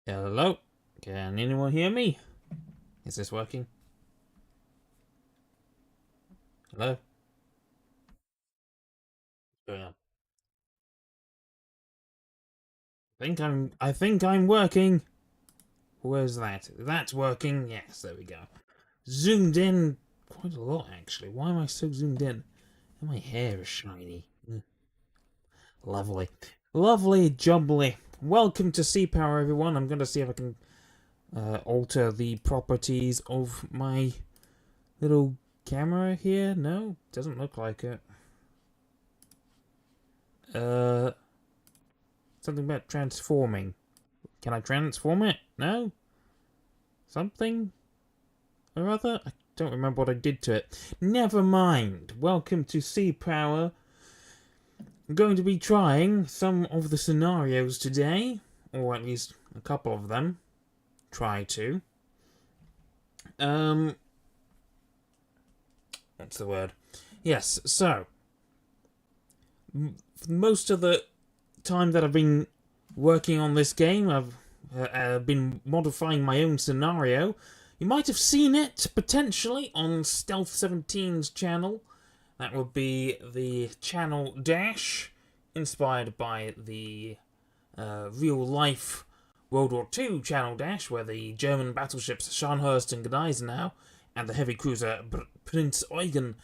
Hello? Can anyone hear me? Is this working? Hello? What's going on? I think I'm working. Where's that? That's working. Yes, there we go. Zoomed in quite a lot actually. Why am I so zoomed in? And my hair is shiny. Lovely. Lovely jubbly. Welcome to C-Power, everyone. I'm going to see if I can alter the properties of my little camera here. No, doesn't look like it. Something about transforming. Can I transform it? No? Something or other? I don't remember what I did to it. Never mind. Welcome to C-Power. I'm going to be trying some of the scenarios today, or at least a couple of them. Try to. What's the word? Yes, so most of the time that I've been working on this game, I've been modifying my own scenario. You might have seen it, potentially, on Stealth 17's channel. That would be the channel Dash, inspired by the real-life World War II channel Dash, where the German battleships Scharnhorst and Gneisenau and the heavy cruiser Prinz Eugen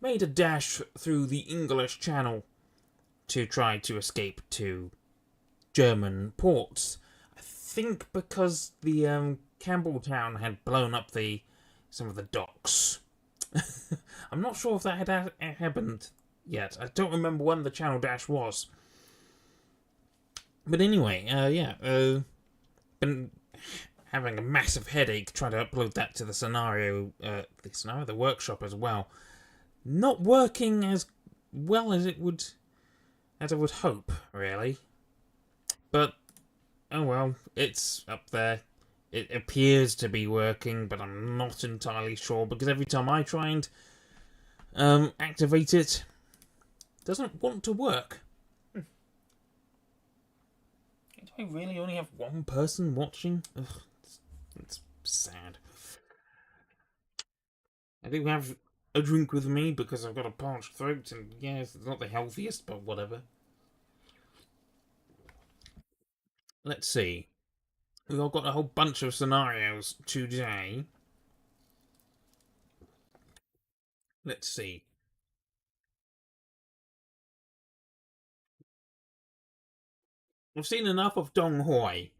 made a dash through the English Channel to try to escape to German ports. I think because the Campbelltown had blown up some of the docks. I'm not sure if that had happened yet. I don't remember when the Channel Dash was. But anyway, been having a massive headache trying to upload that to the workshop as well. Not working as well as I would hope, really. But, oh well, it's up there. It appears to be working, but I'm not entirely sure, because every time I try and activate it, doesn't want to work. Do I really only have one person watching? Ugh, it's sad. I do have a drink with me because I've got a parched throat, and yes, it's not the healthiest, but whatever. Let's see. We've all got a whole bunch of scenarios today. Let's see. I've seen enough of Dong Hoi,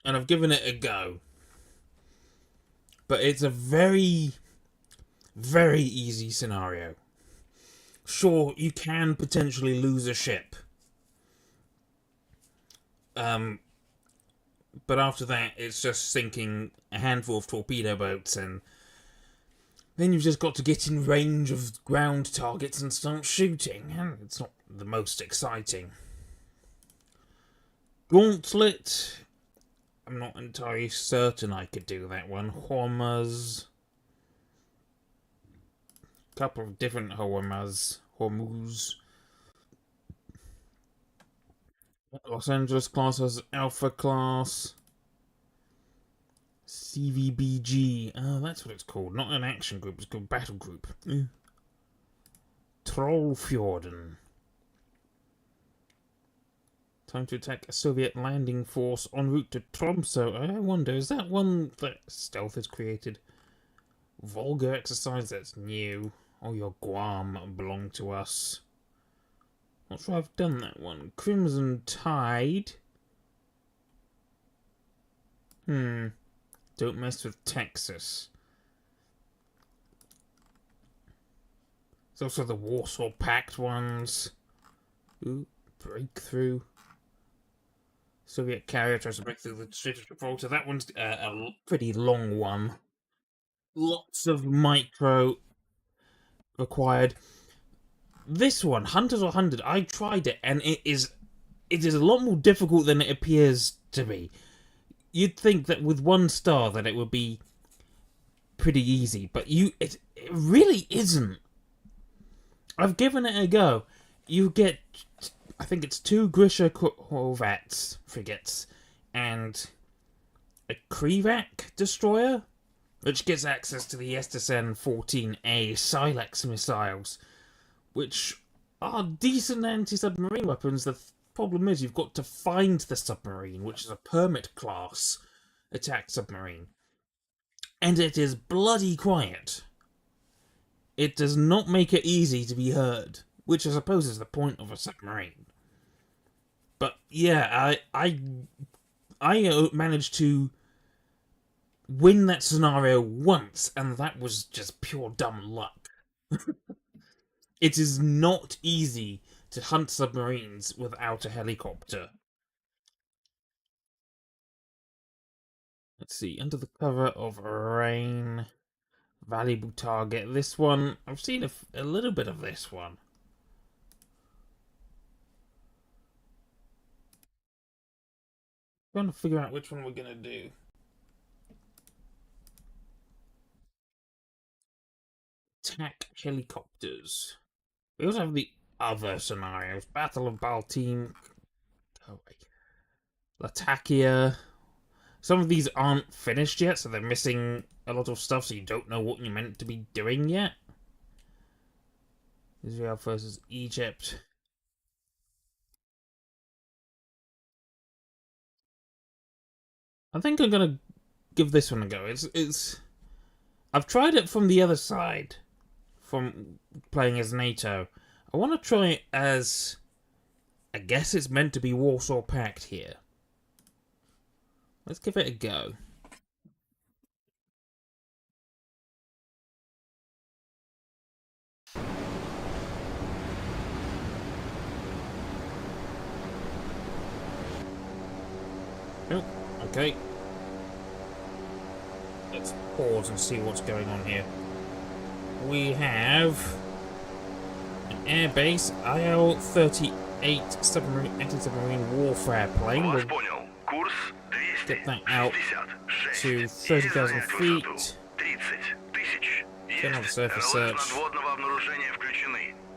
and I've given it a go. But it's a very, very easy scenario. Sure, you can potentially lose a ship. But after that, it's just sinking a handful of torpedo boats, and then you've just got to get in range of ground targets and start shooting. And it's not the most exciting. Gauntlet, I'm not entirely certain I could do that one. Hormuz, couple of different Hormuz. Los Angeles class has Alpha class. CVBG. Oh, that's what it's called. Not an action group, it's called battle group. Trollfjorden. Time to attack a Soviet landing force en route to Tromsø. I wonder, is that one that Stealth has created? Volga exercise, that's new. Oh, your Guam belong to us. Not sure I've done that one. Crimson Tide. Don't mess with Texas. There's also the Warsaw Pact ones. Ooh, Breakthrough. Soviet carrier tries to break through the Strait of Gibraltar. That one's a pretty long one. Lots of micro required. This one, Hunters or Hunted, I tried it, and it is a lot more difficult than it appears to be. You'd think that with 1 star that it would be pretty easy, but it really isn't. I've given it a go. You get, I think it's 2 Grisha Corvettes, frigates, and a Krivak destroyer, which gets access to the SSN-14A Silex missiles, which are decent anti-submarine weapons. The problem is you've got to find the submarine, which is a permit class attack submarine. And it is bloody quiet. It does not make it easy to be heard, which I suppose is the point of a submarine. But yeah, I managed to win that scenario once, and that was just pure dumb luck. It is not easy to hunt submarines without a helicopter. Let's see, under the cover of rain, valuable target. This one, I've seen a little bit of this one. I'm trying to figure out which one we're going to do. Attack helicopters. We also have the other scenarios. Battle of Baltim, Latakia. Some of these aren't finished yet, so they're missing a lot of stuff, so you don't know what you're meant to be doing yet. Israel versus Egypt. I think I'm gonna give this one a go. It's I've tried it from the other side, from playing as NATO. I want to try it as, I guess it's meant to be Warsaw Pact here. Let's give it a go. Oh, okay. Let's pause and see what's going on here. We have an airbase IL-38 anti-submarine warfare plane. We'll get that out to 30,000 feet. Turn on the surface search.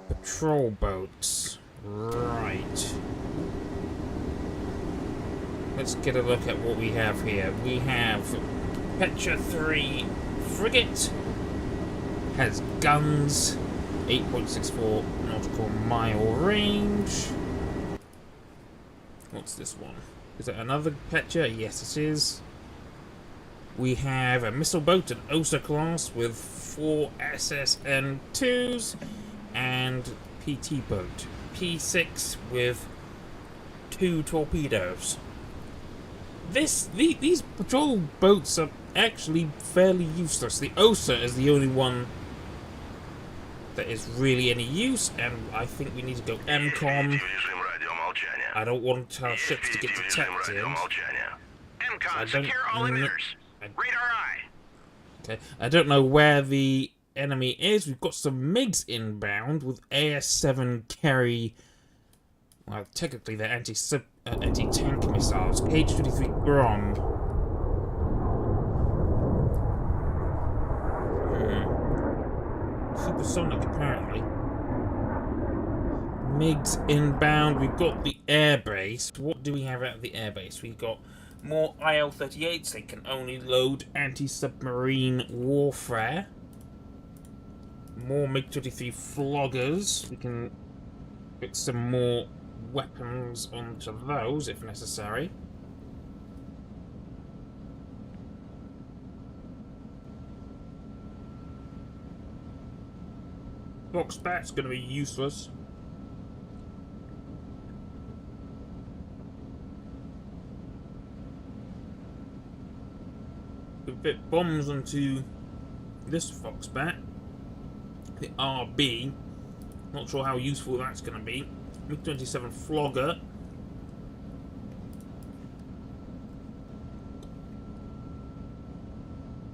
Patrol boats. Right. Let's get a look at what we have here. We have Petra 3 frigate. Has guns. 8.64 nautical mile range. What's this one? Is it another Petra? Yes, it is. We have a missile boat, an Osa class, with 4 SSN-2s, and PT boat, P6, with 2 torpedoes. These patrol boats are actually fairly useless. The Osa is the only one that is really any use, and I think we need to go MCOM. I don't want our ships to get detected. I don't know where the enemy is. We've got some MiGs inbound with AS-7 carry. Well, technically they're anti-tank missiles. H-23 Grom. Supersonic, apparently. MiGs inbound. We've got the airbase. What do we have at the airbase? We've got more IL-38s. They can only load anti-submarine warfare. More MiG-23 floggers. We can put some more weapons onto those if necessary. Boxbat's going to be useless. We fit bombs onto this Foxbat, the RB. Not sure how useful that's going to be. MiG-27 flogger.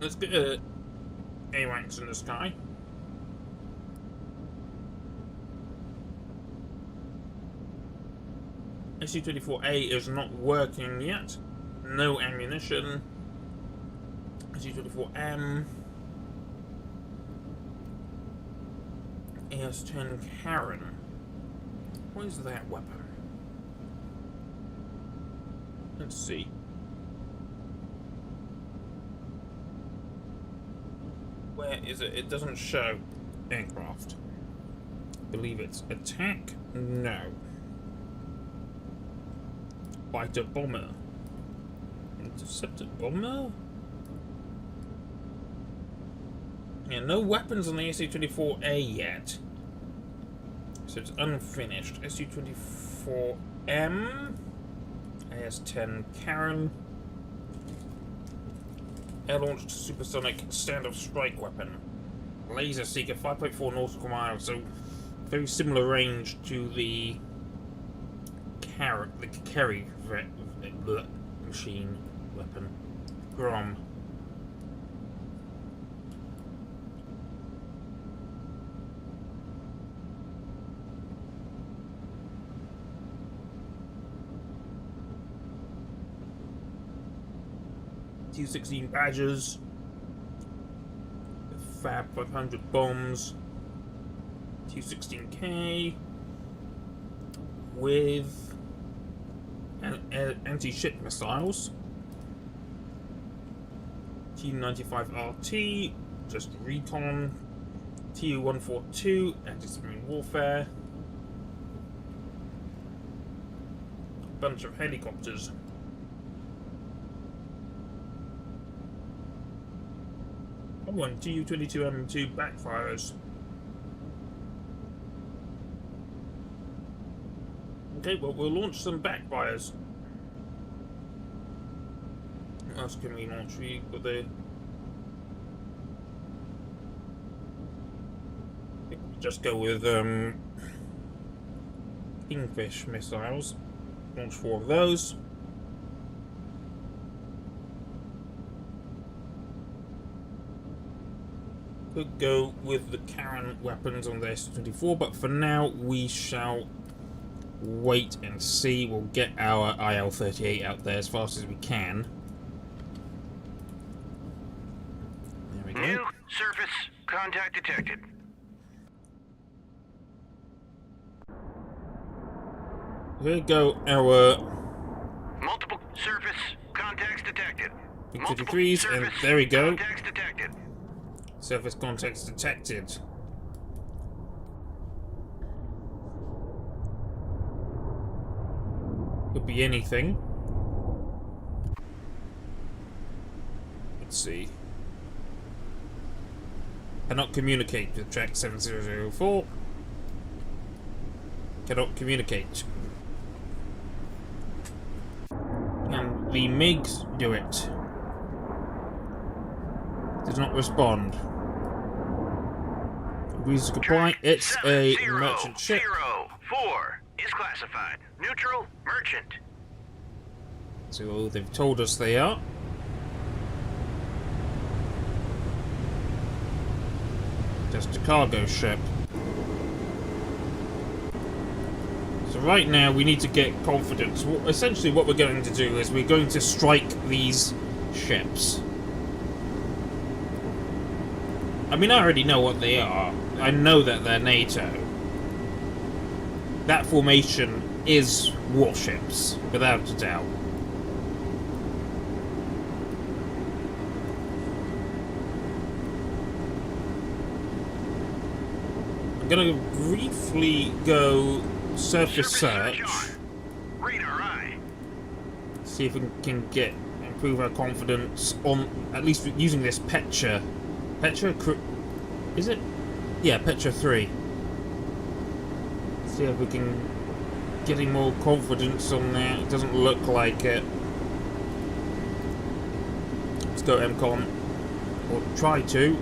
Let's get AWACS in the sky. SU-24A is not working yet. No ammunition. SU-24M. AS-10 Karen. What is that weapon? Let's see. Where is it? It doesn't show. Aircraft. Believe it's attack? No. Fighter bomber. Interceptor bomber? Yeah, no weapons on the SU-24A yet. So it's unfinished. SU-24M. AS-10 Karen. Air-launched supersonic standoff strike weapon. Laser seeker, 5.4 nautical miles, so very similar range to the Kerry machine weapon. Grom. T-16 Badgers. Fab 500 bombs. T-16K. With anti-ship missiles. T-95RT. Just recon. Tu-142. Anti-submarine warfare. Bunch of helicopters. One Tu-22M2 backfires. Okay, well, we'll launch some backfires. What else can we launch? We've got the... just go with Kingfish missiles. Launch 4 of those. Could go with the Karen weapons on the S-24, but for now we shall wait and see. We'll get our IL-38 out there as fast as we can. There we go. New surface contact detected. Here go our Multiple surface contacts detected. MiG-23s, and there we go. Contacts detected. Surface contacts detected. Could be anything. Let's see. Cannot communicate with track 7004. Cannot communicate. Can the MiGs do it? Does not respond. Agrees to comply. It's a merchant ship. 04 is classified. Neutral merchant. So they've told us they are. Just a cargo ship. So right now we need to get confidence. Essentially what we're going to do is we're going to strike these ships. I mean, I already know what they are. I know that they're NATO. That formation is warships, without a doubt. I'm gonna briefly go surface search. Radar eye. See if we can improve our confidence on at least using this Petra. Is it? Yeah, Petra 3. See if we can get any more confidence on that. It doesn't look like it. Let's go MCON. Or try to.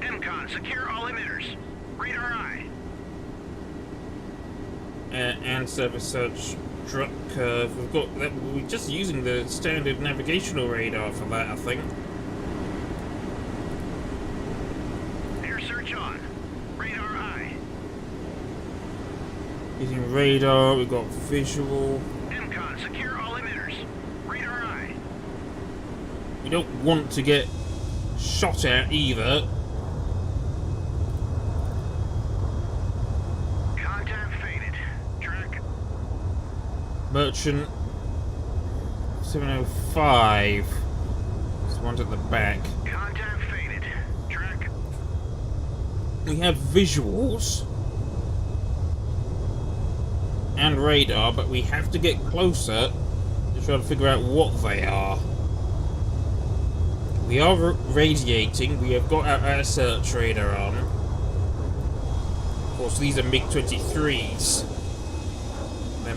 MCON, secure all emitters. Radar eye. And surface search truck curve. We've got that. We're just using the standard navigational radar for that, I think. Air search on. Radar eye. Using radar, we've got visual. MCON, secure all emitters. Radar eye. We don't want to get shot at either. Merchant 705. ones at the back. Contact faded. Track. We have visuals and radar, but we have to get closer to try to figure out what they are. We are radiating. We have got our air search radar on. Of course, these are MiG-23s. They're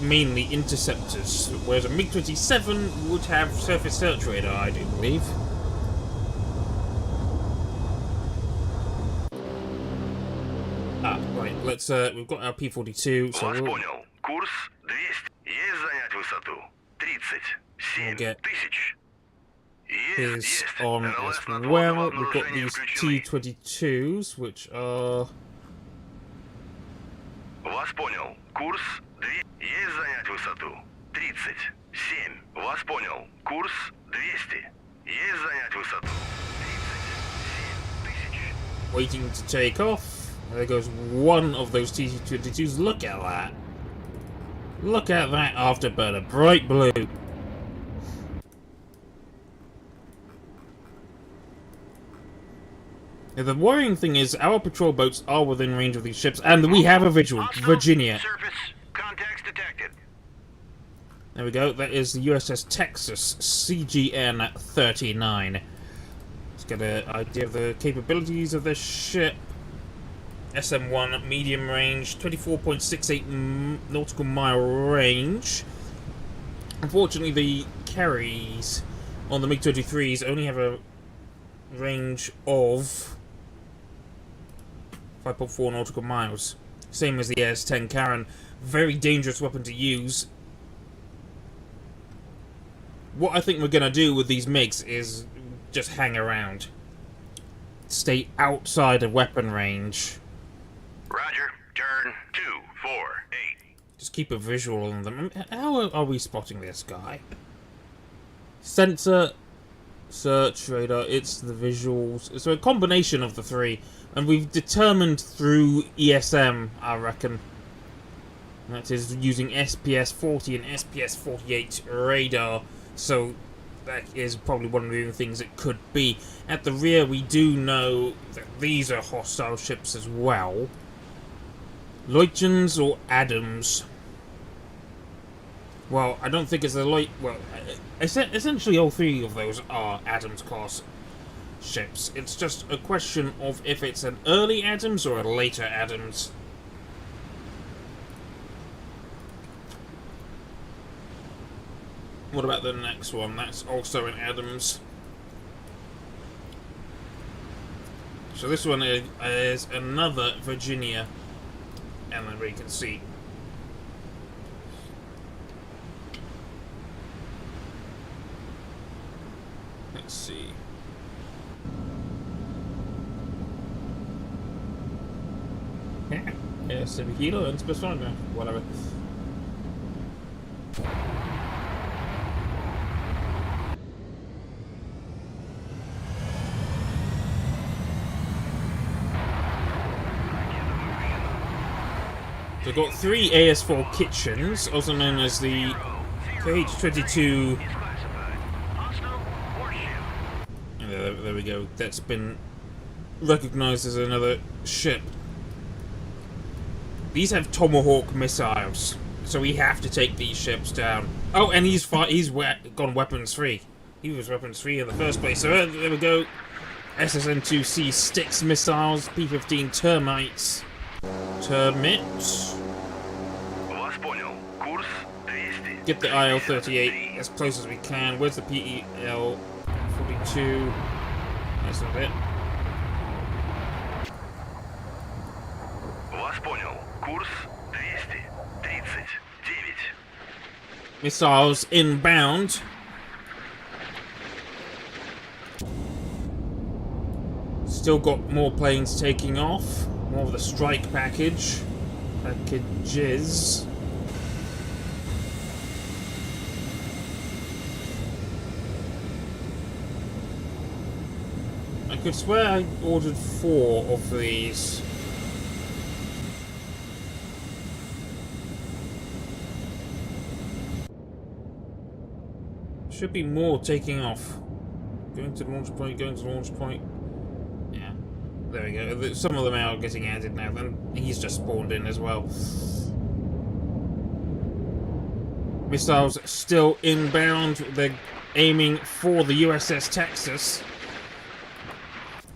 mainly interceptors, whereas a MiG-27 would have surface search radar, I do believe. Ah, right. Let's. We've got our P-42, so Вас we'll понял. Курс 200. Есть занять высоту. 37 get тысяч. his Есть. on НЛС as на well. фронтовом We've got обнаружении these включены. T-22s, which are. Вас понял. Курс 200. Есть занять высоту. 37. Вас понял. Курс 200. Есть занять высоту. 37 тысяч. Waiting to take off. There goes one of those T-22s. Look at that. Look at that afterburner. Bright blue. Now, the worrying thing is our patrol boats are within range of these ships, and we have a visual. Hostile Virginia. Surface. Contacts detected. There we go. That is the USS Texas CGN-39. Let's get an idea of the capabilities of this ship. SM-1 medium range, 24.68 nautical mile range. Unfortunately, the carries on the MiG-23s only have a range of 5.4 nautical miles. Same as the AS-10 Karen. Very dangerous weapon to use. What I think we're going to do with these MiGs is just hang around. Stay outside of weapon range. Roger. Turn 248. Just keep a visual on them. How are we spotting this guy? Sensor, search, radar, it's the visuals. So a combination of the three. And we've determined through ESM, I reckon. That is using SPS-40 and SPS-48 radar. So that is probably one of the things it could be. At the rear, we do know that these are hostile ships as well. Leutchens or Adams? Well, I don't think it's a Leut... Well, essentially all three of those are Adams-class ships. It's just a question of if it's an early Adams or a later Adams. What about the next one? That's also an Adams. So this one is another Virginia. And then we can see. Let's see. Yeah, 7 kilo and special, whatever. We've got 3 AS4 kitchens, also known as the KH-22. There we go. That's been recognized as another ship. These have Tomahawk missiles, so we have to take these ships down. Oh, and he's gone weapons free. He was weapons free in the first place. So there we go. SSN-2C Styx missiles, P-15 termites. Termites. Get the IL-38 as close as we can. Where's the PEL-42? That's not it. Missiles inbound. Still got more planes taking off. More of the strike package. Packages. I could swear I ordered 4 of these. Should be more taking off Going to the launch point, going to the launch point. Yeah. There we go. Some of them are getting added now. Then he's just spawned in as well. Missiles still inbound. They're aiming for the USS Texas.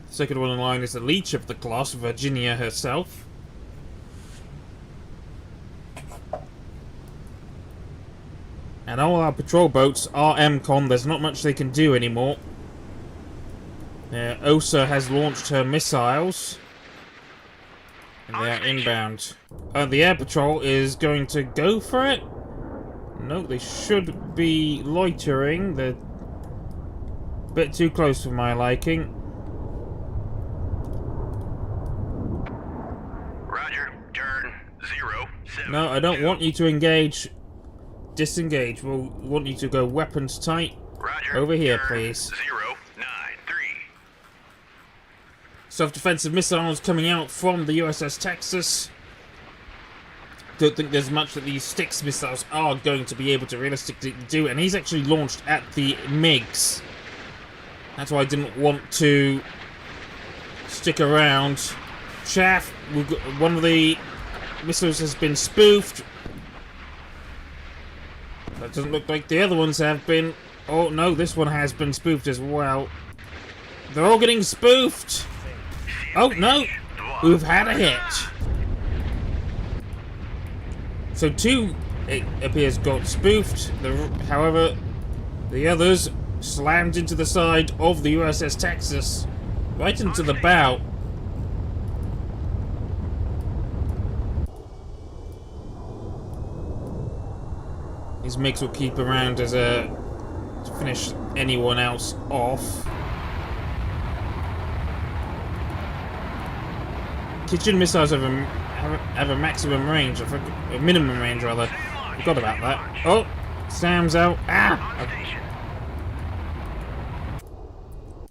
The second one in line is the lead ship of the class, Virginia herself. And all our patrol boats are MCON. There's not much they can do anymore. OSA has launched her missiles. And they are inbound. The air patrol is going to go for it. No, they should be loitering. They're a bit too close for my liking. Roger, turn 07. No, I don't want you to engage. Disengage. We'll want you to go weapons tight. Roger, over here, turn please. 093. Self-defensive missiles coming out from the USS Texas. Don't think there's much that these Styx missiles are going to be able to realistically do, and he's actually launched at the MiGs. That's why I didn't want to stick around. Chaff, one of the missiles has been spoofed. That doesn't look like the other ones have been. Oh no, this one has been spoofed as well. They're all getting spoofed. Oh no, we've had a hit. So two, it appears, got spoofed. However, the others slammed into the side of the USS Texas, right into the bow. These MiGs will keep around as to finish anyone else off. Kitchen missiles have a maximum range, a minimum range rather. Forgot about that. Oh, Sam's out. Ah!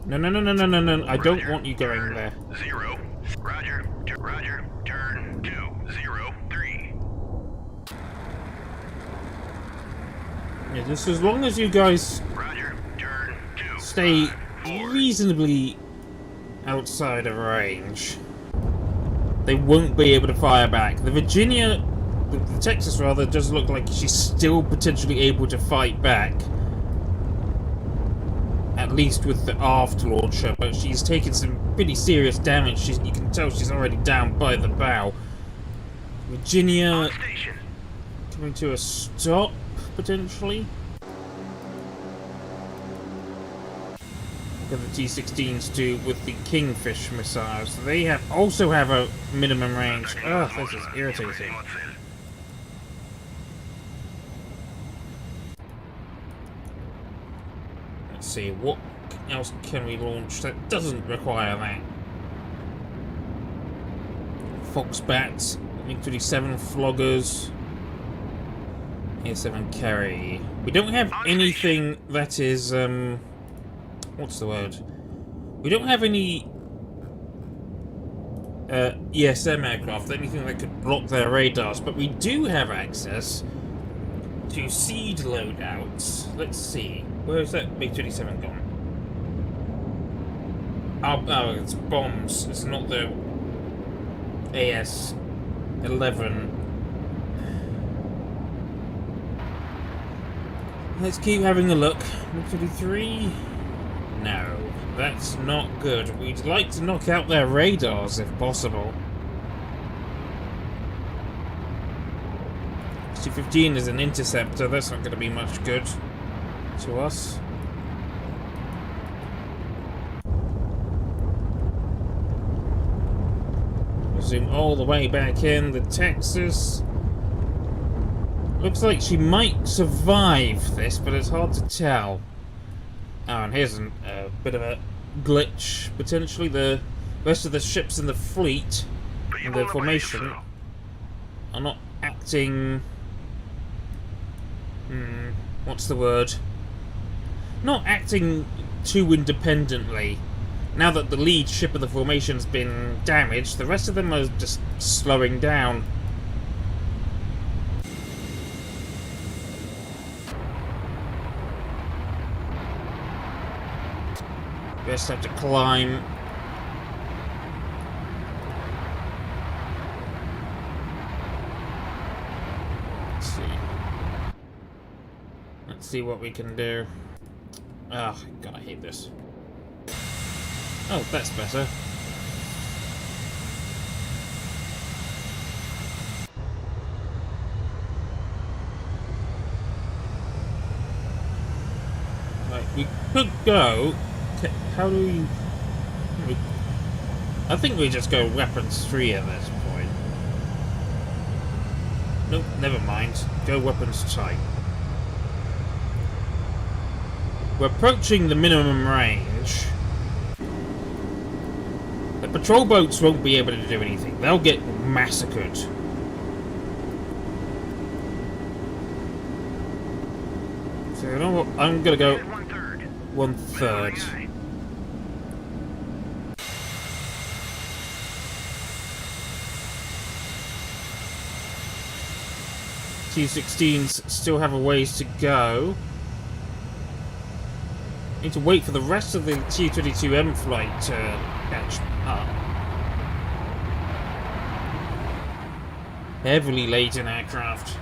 No, no, no, no, no, no, no. I don't want you going there. 0. Roger, Roger, turn 203. Yeah, just as long as you guys Roger, turn 2. stay reasonably outside of range, they won't be able to fire back. The Virginia, the Texas rather, does look like she's still potentially able to fight back. At least with the aft launcher, but she's taken some pretty serious damage. You can tell she's already down by the bow. Virginia coming to a stop, potentially. The T-16s do with the Kingfish missiles. They also have a minimum range. Ugh, this is irritating. Let's see, what else can we launch that doesn't require that? Foxbats, MiG-27 floggers, A7 carry. We don't have anything that is, what's the word? We don't have any ESM aircraft, anything that could block their radars, but we do have access to seed loadouts. Let's see. Where's that MiG-27 gone? Oh, it's bombs. It's not the AS-11. Let's keep having a look. MiG-23? No, that's not good. We'd like to knock out their radars if possible. C-15 is an interceptor. That's not going to be much good to us. Zoom all the way back in. The Texas looks like she might survive this, but it's hard to tell. Oh, and here's a bit of a glitch, potentially. The rest of the ships in the fleet and the formation are not acting... what's the word? Not acting too independently. Now that the lead ship of the formation's been damaged, the rest of them are just slowing down. Just have to climb. Let's see what we can do. Oh, God, I hate this. Oh, that's better. Right, we could go... How do we... I think we just go weapons 3 at this point. Nope, never mind. Go weapons type. We're approaching the minimum range. The patrol boats won't be able to do anything. They'll get massacred. So you know what? I'm gonna go 1/3. T-16s still have a ways to go. Need to wait for the rest of the T-22M flight to catch up. Heavily laden aircraft.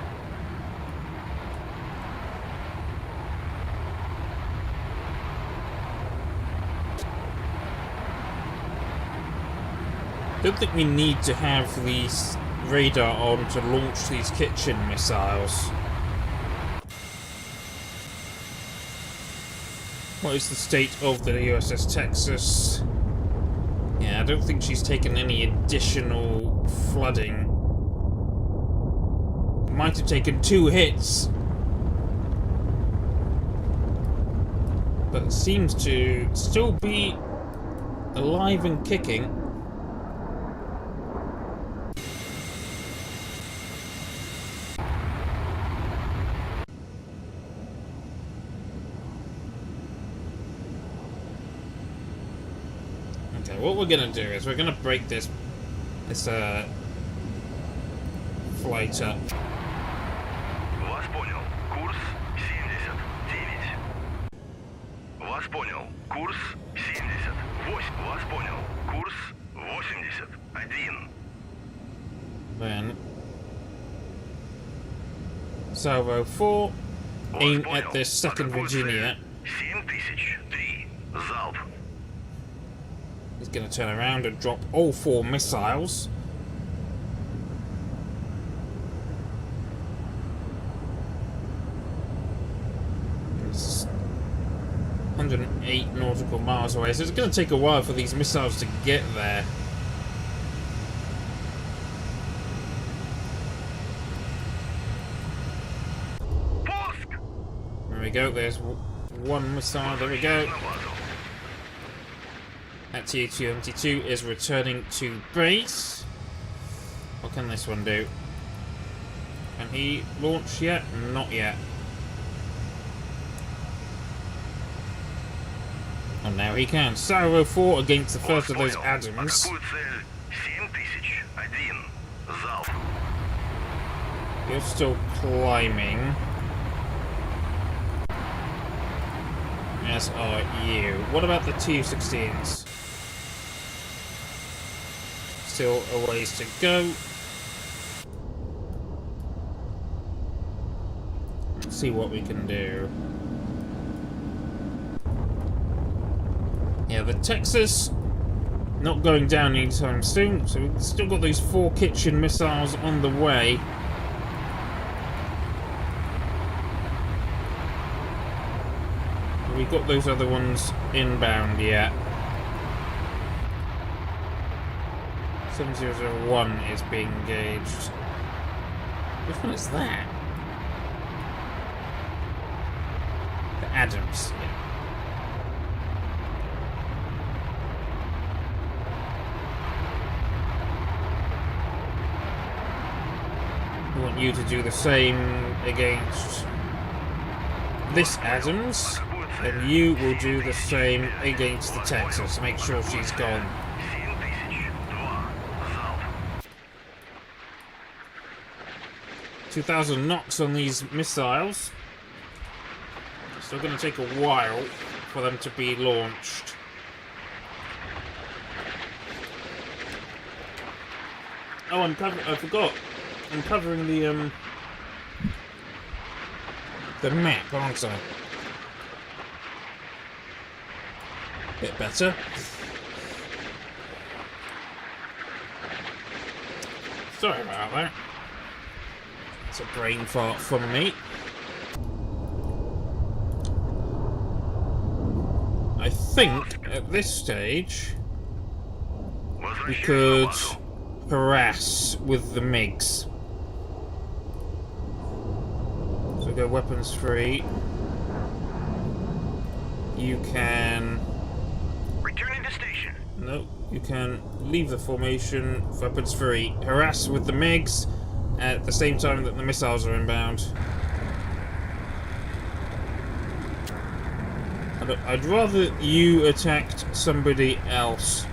Don't think we need to have these radar on to launch these kitchen missiles. What is the state of the USS Texas? Yeah, I don't think she's taken any additional flooding. Might have taken 2 hits. But it seems to still be alive and kicking. What we're gonna do is we're gonna break this flight up. Вас понял. Курс 79. Вас понял. Курс 78. Вас понял. Курс 81. Then Salvo 4, aim at this second Virginia. 7003. Залп. He's going to turn around and drop all 4 missiles. It's 108 nautical miles away, so it's going to take a while for these missiles to get there. There we go, there's 1 missile, there we go. That Tu-22 is returning to base. What can this one do? Can he launch yet? Not yet. Oh, now he can. Salvo 4 against the first of those Adams. You're still climbing. As are you. What about the Tu-16s? Still a ways to go. Let's see what we can do. Yeah, the Texas not going down anytime soon, so we've still got those 4 kitchen missiles on the way. We've got those other ones inbound yet. 7001 is being engaged. Which one is that? The Adams, yeah. We want you to do the same against this Adams, and you will do the same against the Texas. Make sure she's gone. 2,000 knocks on these missiles. Still going to take a while for them to be launched. Oh, I forgot. I'm covering the map, aren't I? Bit better. Sorry about that. It's a brain fart from me. I think at this stage we could harass with the MiGs. So go weapons free. You can... Returning to station. No, you can leave the formation, weapons free. Harass with the MiGs at the same time that the missiles are inbound. I'd rather you attacked somebody else.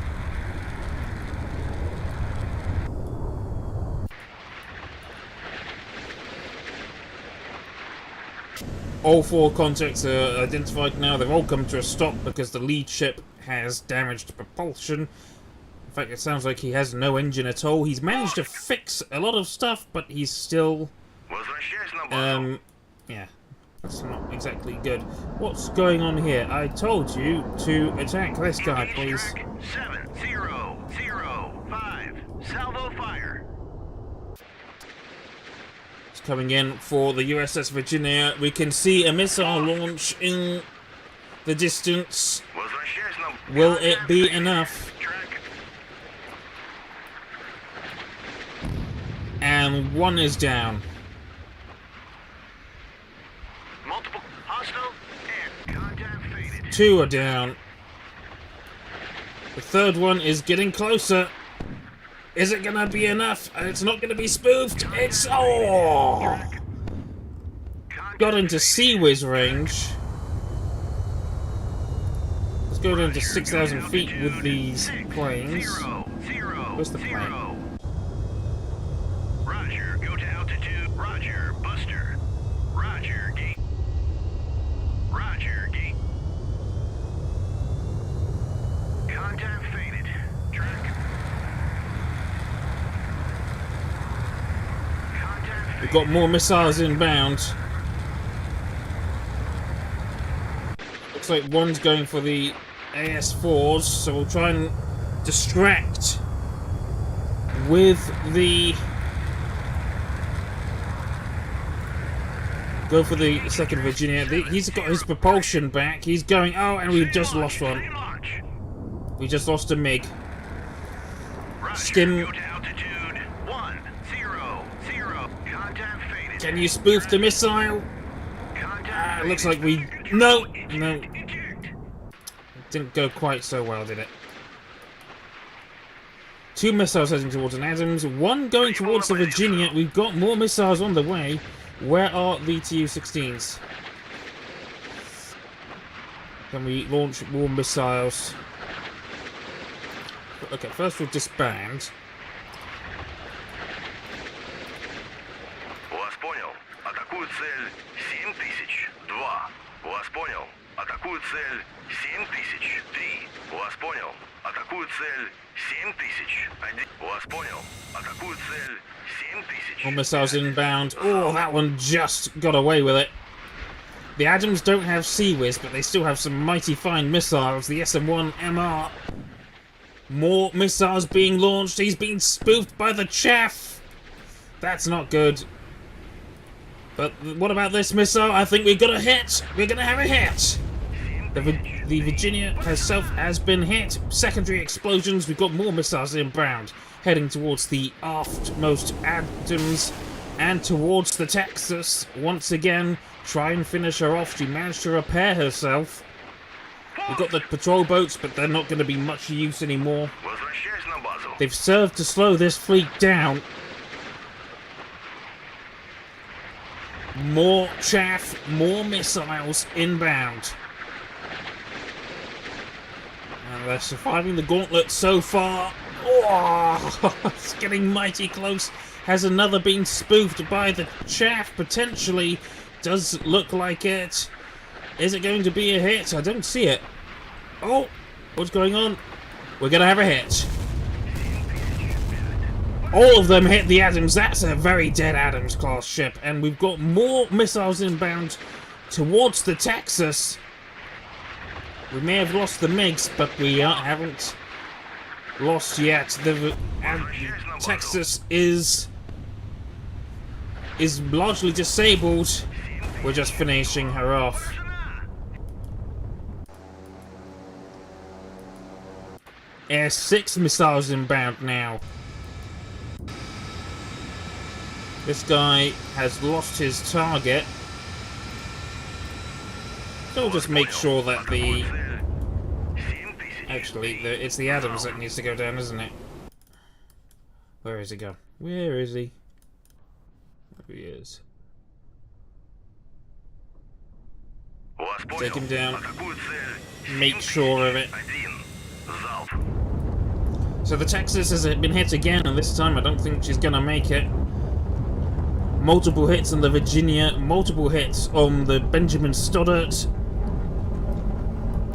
All 4 contacts are identified now. They've all come to a stop because the lead ship has damaged propulsion. In fact, it sounds like he has no engine at all. He's managed to fix a lot of stuff, but he's still... yeah. That's not exactly good. What's going on here? I told you to attack this guy, please. 7005. Salvo fire. It's coming in for the USS Virginia. We can see a missile launch in the distance. Will it be enough? And 1 is down. 2 are down. The 3rd one is getting closer. Is it gonna be enough? It's not gonna be spoofed. It's... oh! Got into Sea-Whiz range. Let's go down to 6,000 feet with these planes. Where's the plane? Roger, go to altitude. Roger, Buster. Roger, gate. Roger, gate. Contact faded. Track. Contact faded. We've got more missiles inbound. Looks like one's going for the AS-4s, so we'll try and distract with the... go for the 2nd Virginia. He's got his propulsion back. He's going... oh, and we've just lost one. We just lost a MiG. Skim. Can you spoof the missile? Looks like we... no! No. Didn't go quite so well, did it? 2 missiles heading towards an Adams. 1 going towards the Virginia. We've got more missiles on the way. Where are the Tu-16s? Can we launch more missiles? Okay, first we'll disband. Вас понял. Атакую цель 7002. Вас понял. Атакую цель 7003. Вас понял. Атакую цель 7001. Вас понял. Атакую цель 7000. More missiles inbound. Oh, that one just got away with it. The Adams don't have Sea-Whiz, but they still have some mighty fine missiles. The SM-1MR. More missiles being launched. He's been spoofed by the chaff. That's not good. But what about this missile? I think we've got a hit. We're going to have a hit. The Virginia herself has been hit. Secondary explosions. We've got more missiles inbound. Heading towards the aftmost Adams and towards the Texas. Once again, try and finish her off. She managed to repair herself. We've got the patrol boats, but they're not going to be much use anymore. They've served to slow this fleet down. More chaff, more missiles inbound. And they're surviving the gauntlet so far. Oh, it's getting mighty close. Has another been spoofed by the chaff? Potentially. Does look like it. Is it going to be a hit? I don't see it. Oh, what's going on? We're going to have a hit. All of them hit the Adams. That's a very dead Adams class ship. And we've got more missiles inbound towards the Texas. We may have lost the MiGs, but we haven't lost yet. The Texas is largely disabled. We're just finishing her off. Air 6 missiles inbound now. This guy has lost his target. So we'll just make sure that the... Actually, it's the Adams that needs to go down, isn't it? Where is he gone? Where is he? There he is. Take him down. Make sure of it. So the Texas has been hit again, and this time I don't think she's gonna make it. Multiple hits on the Virginia, multiple hits on the Benjamin Stoddert.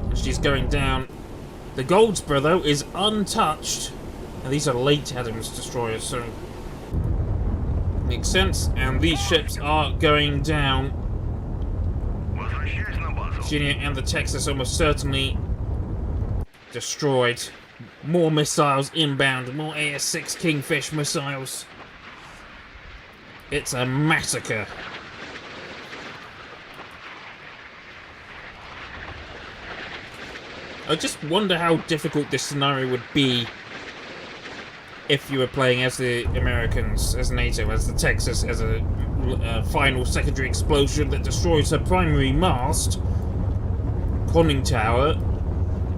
And she's going down. The Goldsboro, though, is untouched. And these are late Adams destroyers, so... makes sense. And these ships are going down. Virginia and the Texas almost certainly destroyed. More missiles inbound, more AS-6 Kingfish missiles. It's a massacre. I just wonder how difficult this scenario would be if you were playing as the Americans, as NATO, as the Texas, as a final secondary explosion that destroys her primary mast, conning tower,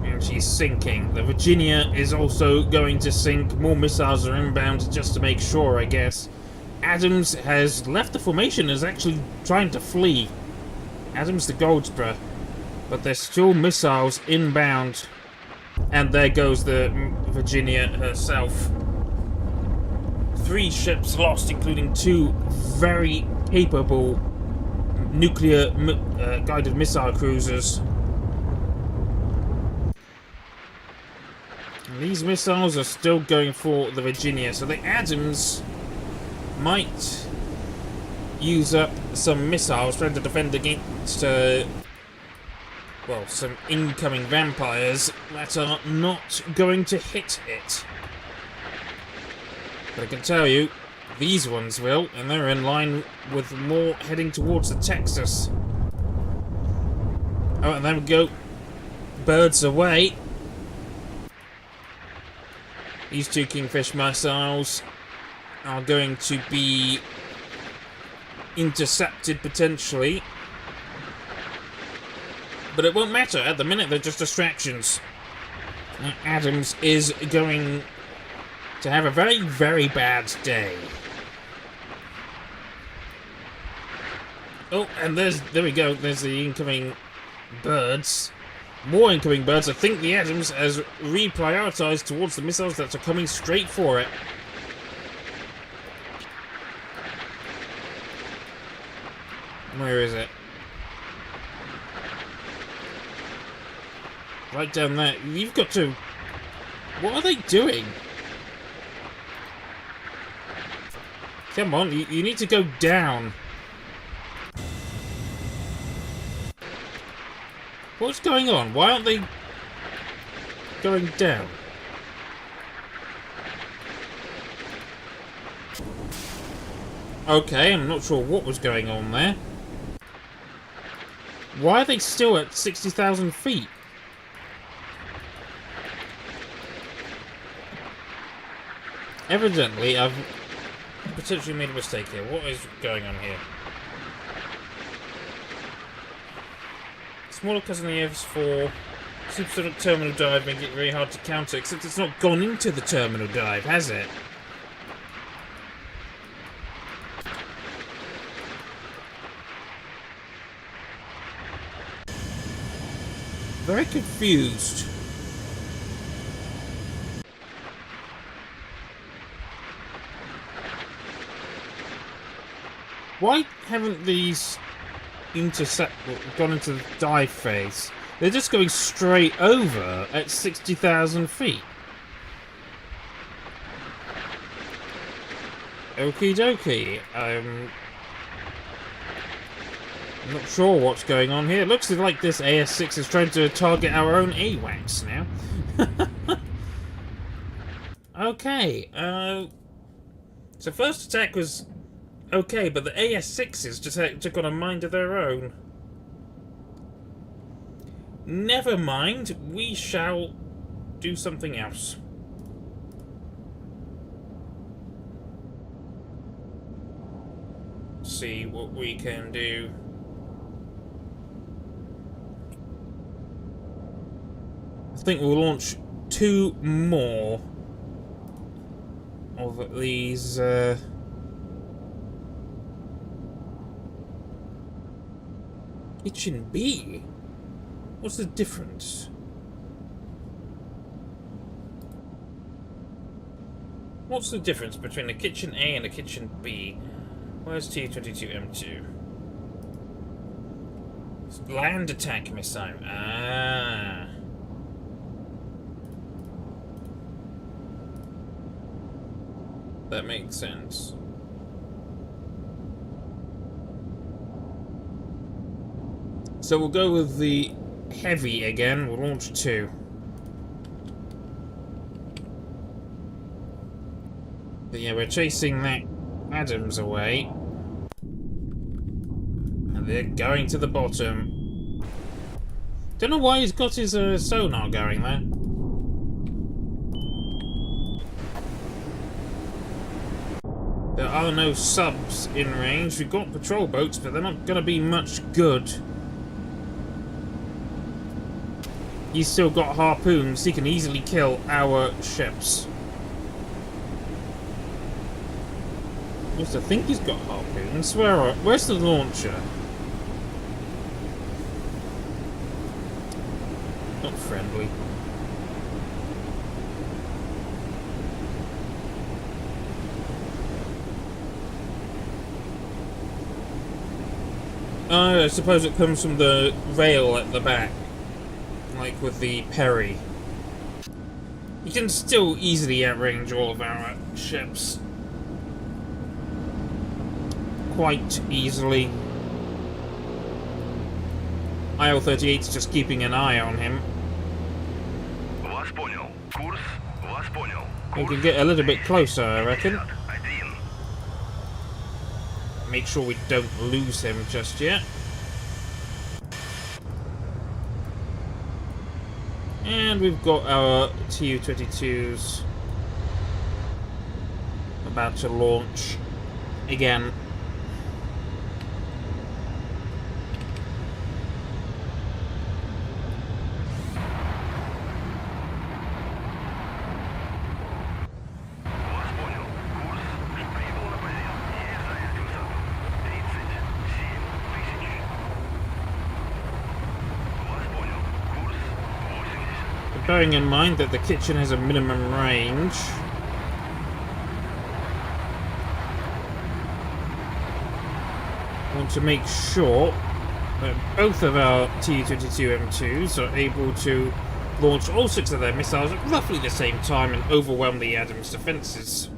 and she's sinking. The Virginia is also going to sink. More missiles are inbound just to make sure, I guess. Adams has left the formation and is actually trying to flee. Adams to Goldsboro. But there's still missiles inbound. And there goes the Virginia herself. 3 ships lost, including 2 very capable nuclear guided missile cruisers. And these missiles are still going for the Virginia, so the Adams might use up some missiles trying to defend against well, some incoming vampires that are not going to hit it. But I can tell you, these ones will, and they're in line with more heading towards the Texas. Oh, and there we go. Birds away. These 2 Kingfish missiles are going to be intercepted potentially. But it won't matter. At the minute, they're just distractions. Adams is going to have a very, very bad day. Oh, and there we go. There's the incoming birds. More incoming birds. I think the Adams has reprioritized towards the missiles that are coming straight for it. Where is it? Right down there. You've got to... What are they doing? Come on, you need to go down. What's going on? Why aren't they going down? Okay, I'm not sure what was going on there. Why are they still at 60,000 feet? Evidently, I've potentially made a mistake here. What is going on here? Smaller cousin of the F4 supersonic terminal dive make it very hard to counter, except it's not gone into the terminal dive, has it? Very confused. Why haven't these gone into the dive phase? They're just going straight over at 60,000 feet. Okie dokie. I'm not sure what's going on here. It looks like this AS6 is trying to target our own AWACS now. Okay, so first attack was okay, but the AS6s just took on a mind of their own. Never mind, we shall do something else. See what we can do. I think we'll launch 2 more of these Kitchen B? What's the difference? What's the difference between a Kitchen A and a Kitchen B? Where's T-22M2? Land attack missile. Ah. That makes sense. So we'll go with the heavy again. We'll launch 2. But yeah, we're chasing that Adams away. And they're going to the bottom. Don't know why he's got his sonar going there. There are no subs in range. We've got patrol boats, but they're not going to be much good. He's still got harpoons. He can easily kill our ships. Yes, I think he's got harpoons. Where's the launcher? Not friendly. I suppose it comes from the rail at the back, like with the Perry. You can still easily outrange all of our ships. Quite easily. IL-38 is just keeping an eye on him. We can get a little bit closer, I reckon. Make sure we don't lose him just yet. And we've got our Tu-22s about to launch again. Bearing in mind that the kitchen has a minimum range. I want to make sure that both of our Tu-22M2s are able to launch all 6 of their missiles at roughly the same time and overwhelm the Adams defences.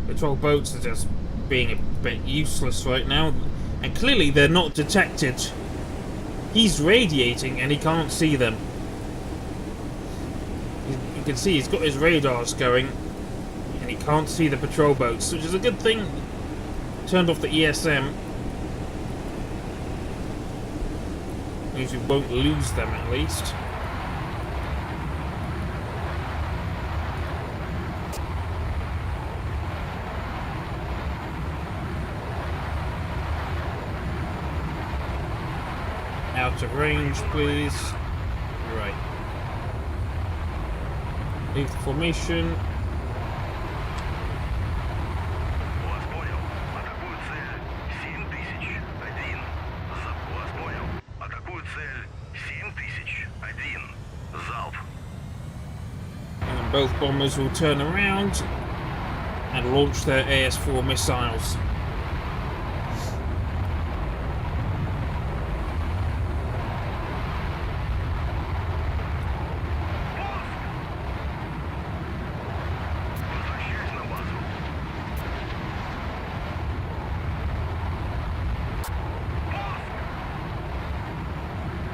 Patrol boats are just being a bit useless right now, and clearly they're not detected. He's radiating and he can't see them. You can see he's got his radars going and he can't see the patrol boats, which is a good thing. Turned off the ESM. Means we won't lose them at least. Out of range, please. Right. Leave the formation. And both bombers will turn around and launch their AS-4 missiles.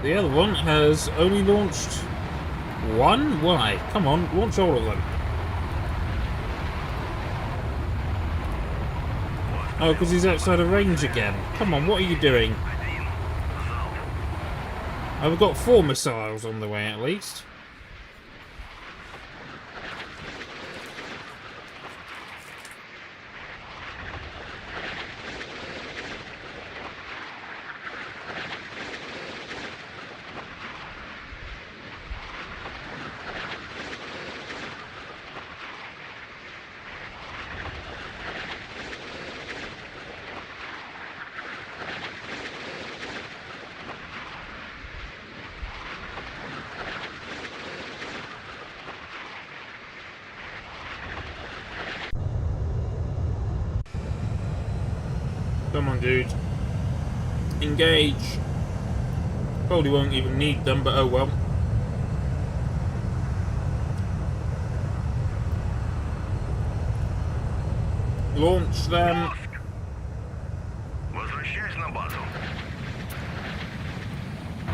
The other one has only launched one? Why? Come on, launch all of them. Oh, because he's outside of range again. Come on, what are you doing? I've got 4 missiles on the way at least. Come on, dude. Engage. Probably won't even need them, but oh well. Launch them. Возвращайся на базу.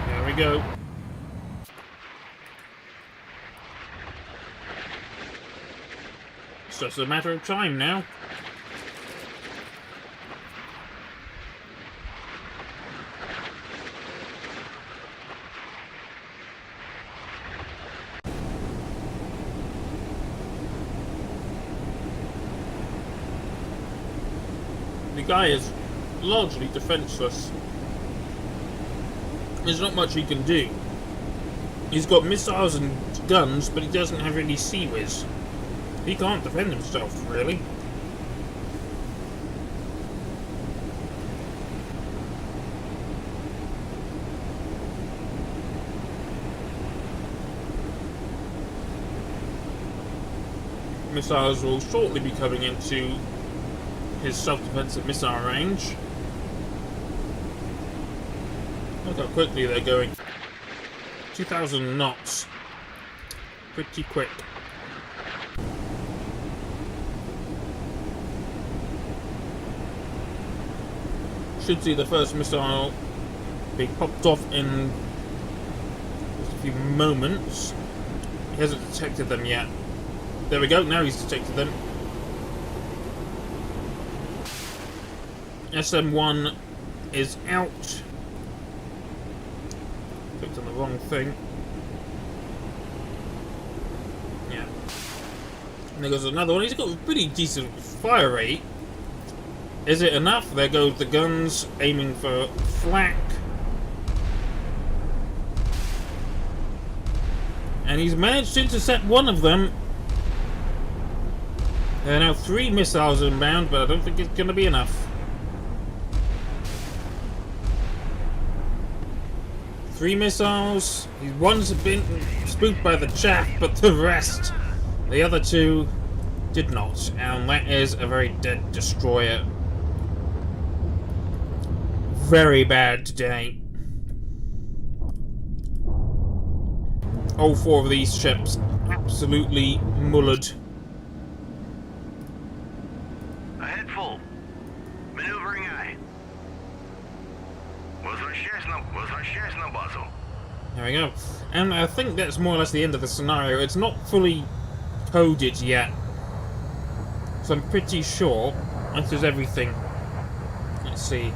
There we go. It's just a matter of time now. The guy is largely defenseless. There's not much he can do. He's got missiles and guns, but he doesn't have any sea-whiz. He can't defend himself, really. Missiles will shortly be coming into his self-defensive missile range. Look how quickly they're going. 2,000 knots. Pretty quick. Should see the first missile being popped off in just a few moments. He hasn't detected them yet. There we go, now he's detected them. SM1 is out. Clicked on the wrong thing. Yeah. And there goes another one. He's got a pretty decent fire rate. Is it enough? There goes the guns aiming for flak. And he's managed to intercept one of them. There are now 3 missiles inbound, but I don't think it's going to be enough. 3 missiles. One's been spooked by the chaff, but the rest, the other 2, did not. And that is a very dead destroyer. Very bad today. All 4 of these ships absolutely mullered. Ahead full. Maneuvering eye. Возвращайся на базу. There we go. And I think that's more or less the end of the scenario. It's not fully coded yet. So I'm pretty sure this is everything. Let's see.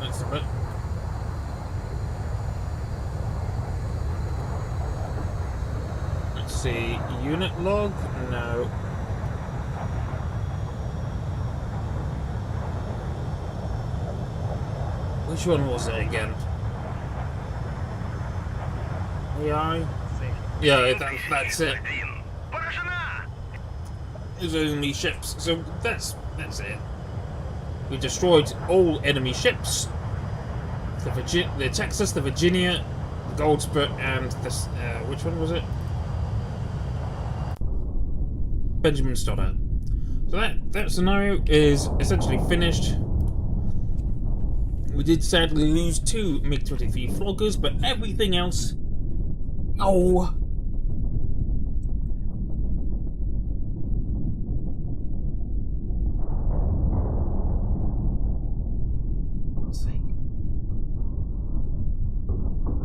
That's a bit. Let's see. Unit log? No. Which one was it again? AI? Yeah, that's it. There's only ships, so that's it. We destroyed all enemy ships. The Texas, the Virginia, the Goldspur, and this. Which one was it? Benjamin Stoddard. So that scenario is essentially finished. We did sadly lose 2 MiG-23 floggers, but everything else... Oh!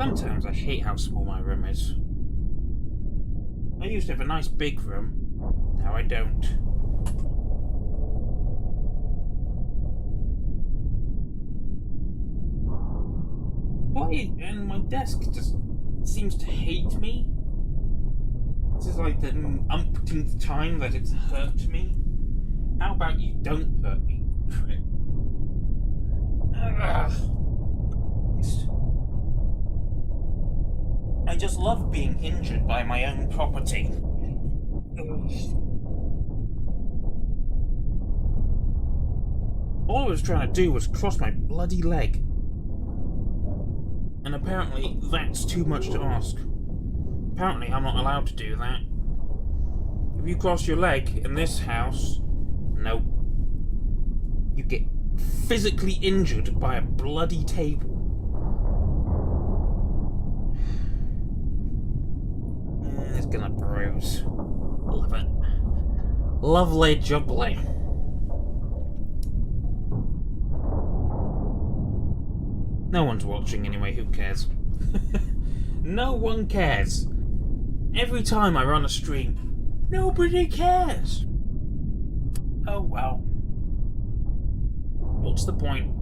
Sometimes I hate how small my room is. I used to have a nice big room. Now I don't. Why? And my desk just seems to hate me. This is like the umpteenth time that it's hurt me. How about you don't hurt me, prick? I just love being injured by my own property. All I was trying to do was cross my bloody leg. And apparently that's too much to ask. Apparently I'm not allowed to do that. If you cross your leg in this house, nope. You get physically injured by a bloody table. It's gonna bruise. Love it. Lovely jubbly. No one's watching anyway, who cares? No one cares. Every time I run a stream, nobody cares. Oh well. What's the point?